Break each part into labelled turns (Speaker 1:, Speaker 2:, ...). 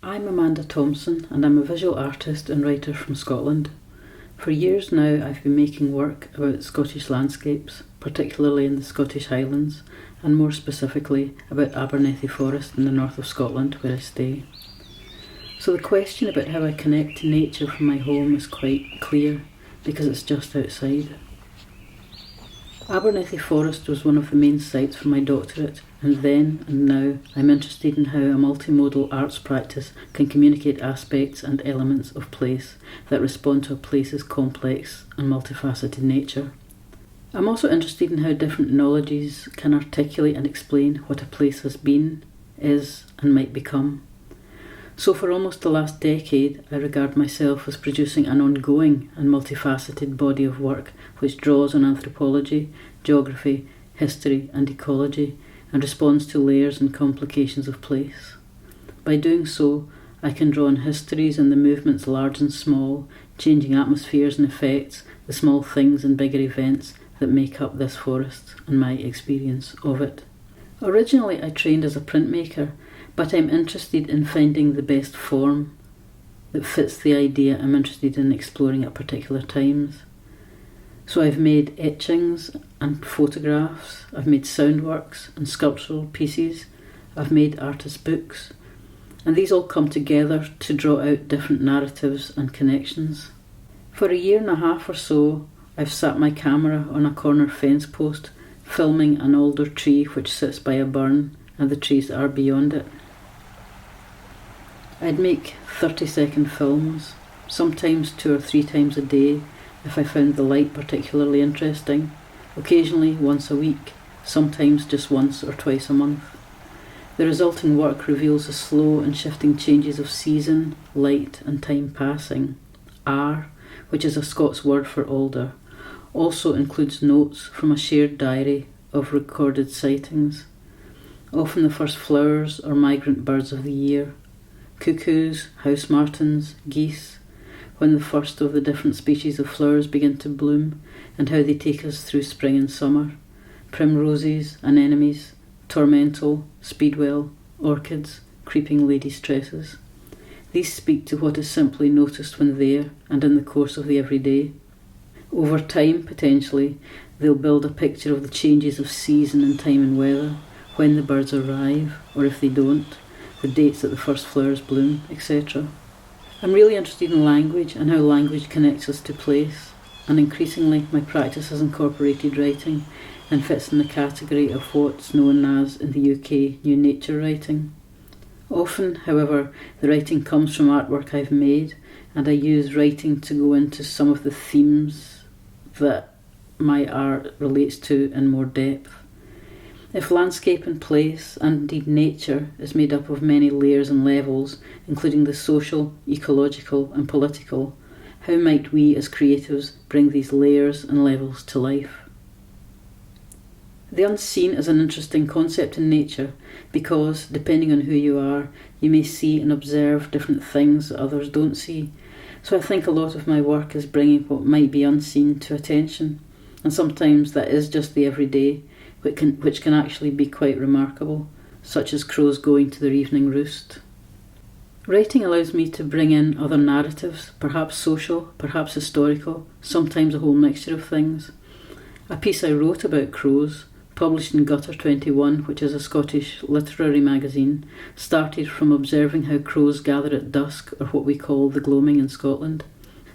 Speaker 1: I'm Amanda Thomson and I'm a visual artist and writer from Scotland. For years now I've been making work about Scottish landscapes, particularly in the Scottish Highlands, and more specifically about Abernethy Forest in the north of Scotland where I stay. So the question about how I connect to nature from my home is quite clear because it's just outside. Abernethy Forest was one of the main sites for my doctorate, and then and now I'm interested in how a multimodal arts practice can communicate aspects and elements of place that respond to a place's complex and multifaceted nature. I'm also interested in how different knowledges can articulate and explain what a place has been, is, and might become. So for almost the last decade, I regard myself as producing an ongoing and multifaceted body of work which draws on anthropology, geography, history and ecology and responds to layers and complications of place. By doing so, I can draw on histories and the movements large and small, changing atmospheres and effects, the small things and bigger events that make up this forest and my experience of it. Originally I trained as a printmaker, but I'm interested in finding the best form that fits the idea I'm interested in exploring at particular times. So I've made etchings and photographs, I've made soundworks and sculptural pieces, I've made artist books, and these all come together to draw out different narratives and connections. For a year and a half or so, I've sat my camera on a corner fence post, filming an alder tree which sits by a burn and the trees that are beyond it. I'd make 30-second films, sometimes 2 or 3 times a day if I found the light particularly interesting, occasionally once a week, sometimes just once or twice a month. The resulting work reveals the slow and shifting changes of season, light and time passing. R, which is a Scots word for alder, also includes notes from a shared diary of recorded sightings, often the first flowers or migrant birds of the year, cuckoos, house martins, geese, when the first of the different species of flowers begin to bloom and how they take us through spring and summer, primroses, anemones, tormental, speedwell, orchids, creeping ladies' tresses. These speak to what is simply noticed when there and in the course of the everyday. Over time, potentially, they'll build a picture of the changes of season and time and weather, when the birds arrive, or if they don't, the dates that the first flowers bloom, etc. I'm really interested in language and how language connects us to place, and increasingly my practice has incorporated writing and fits in the category of what's known as, in the UK, new nature writing. Often, however, the writing comes from artwork I've made, and I use writing to go into some of the themes that my art relates to in more depth. If landscape and place, and indeed nature, is made up of many layers and levels, including the social, ecological and political, how might we as creatives bring these layers and levels to life? The unseen is an interesting concept in nature because, depending on who you are, you may see and observe different things that others don't see. So I think a lot of my work is bringing what might be unseen to attention, and sometimes that is just the everyday, which can actually be quite remarkable, such as crows going to their evening roost. Writing allows me to bring in other narratives, perhaps social, perhaps historical, sometimes a whole mixture of things. A piece I wrote about crows, published in Gutter 21, which is a Scottish literary magazine, started from observing how crows gather at dusk, or what we call the gloaming in Scotland.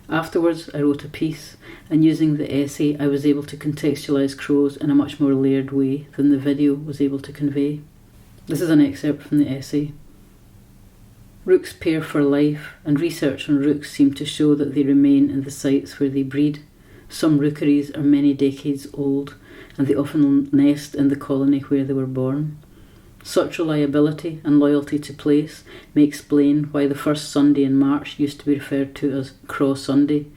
Speaker 1: Afterwards, I wrote a piece, and using the essay, I was able to contextualise crows in a much more layered way than the video was able to convey. This is an excerpt from the essay. Rooks pair for life, and research on rooks seem to show that they remain in the sites where they breed. Some rookeries are many decades old, and they often nest in the colony where they were born. Such reliability and loyalty to place may explain why the first Sunday in March used to be referred to as Craw Sunday,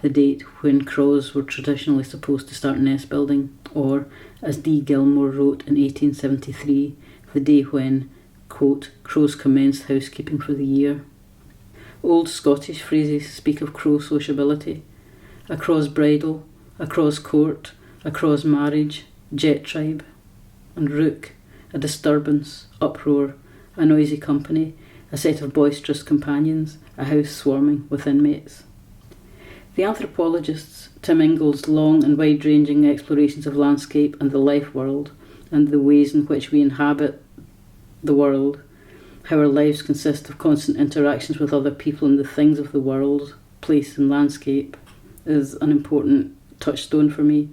Speaker 1: the date when crows were traditionally supposed to start nest building, or, as D. Gilmore wrote in 1873, the day when, quote, crows commenced housekeeping for the year. Old Scottish phrases speak of crow sociability: a craw's bridal, a craw's court, a craw's marriage, jet tribe, and rook, a disturbance, uproar, a noisy company, a set of boisterous companions, a house swarming with inmates. The anthropologist's Tim Ingall's long and wide-ranging explorations of landscape and the life world, and the ways in which we inhabit the world, how our lives consist of constant interactions with other people and the things of the world, place and landscape, is an important touchstone for me.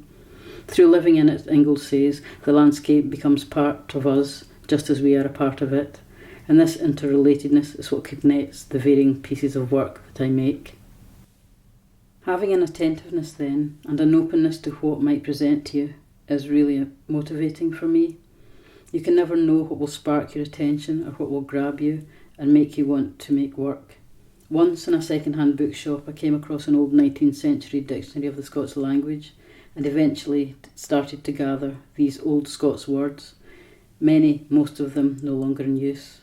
Speaker 1: Through living in it, Ingalls says, the landscape becomes part of us, just as we are a part of it, and this interrelatedness is what connects the varying pieces of work that I make. Having an attentiveness then, and an openness to what might present to you, is really motivating for me. You can never know what will spark your attention or what will grab you and make you want to make work. Once in a second-hand bookshop I came across an old 19th century dictionary of the Scots language and eventually started to gather these old Scots words, most of them no longer in use.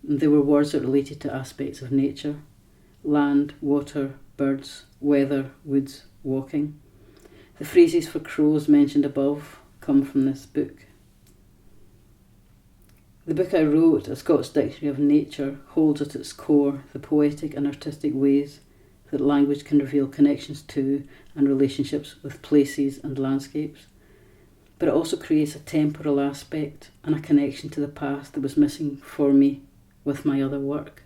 Speaker 1: And they were words that related to aspects of nature: land, water, birds, weather, woods, walking. The phrases for crows mentioned above come from this book. The book I wrote, A Scots Dictionary of Nature, holds at its core the poetic and artistic ways that language can reveal connections to and relationships with places and landscapes. But it also creates a temporal aspect and a connection to the past that was missing for me with my other work.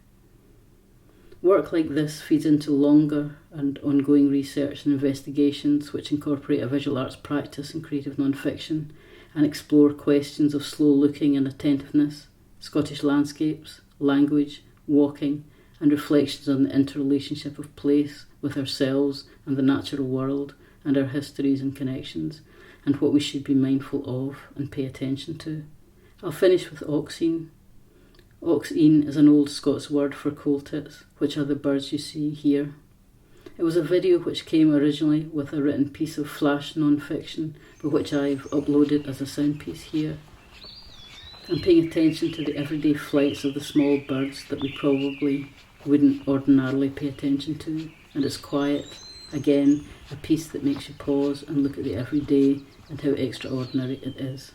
Speaker 1: Work like this feeds into longer and ongoing research and investigations which incorporate a visual arts practice and creative non-fiction and explore questions of slow looking and attentiveness, Scottish landscapes, language, walking, and reflections on the interrelationship of place with ourselves and the natural world and our histories and connections, and what we should be mindful of and pay attention to. I'll finish with oxene. Oxene is an old Scots word for coal tits, which are the birds you see here. It was a video which came originally with a written piece of flash non-fiction, but which I've uploaded as a sound piece here. I'm paying attention to the everyday flights of the small birds that we probably wouldn't ordinarily pay attention to, and it's quiet, again, a piece that makes you pause and look at the everyday and how extraordinary it is.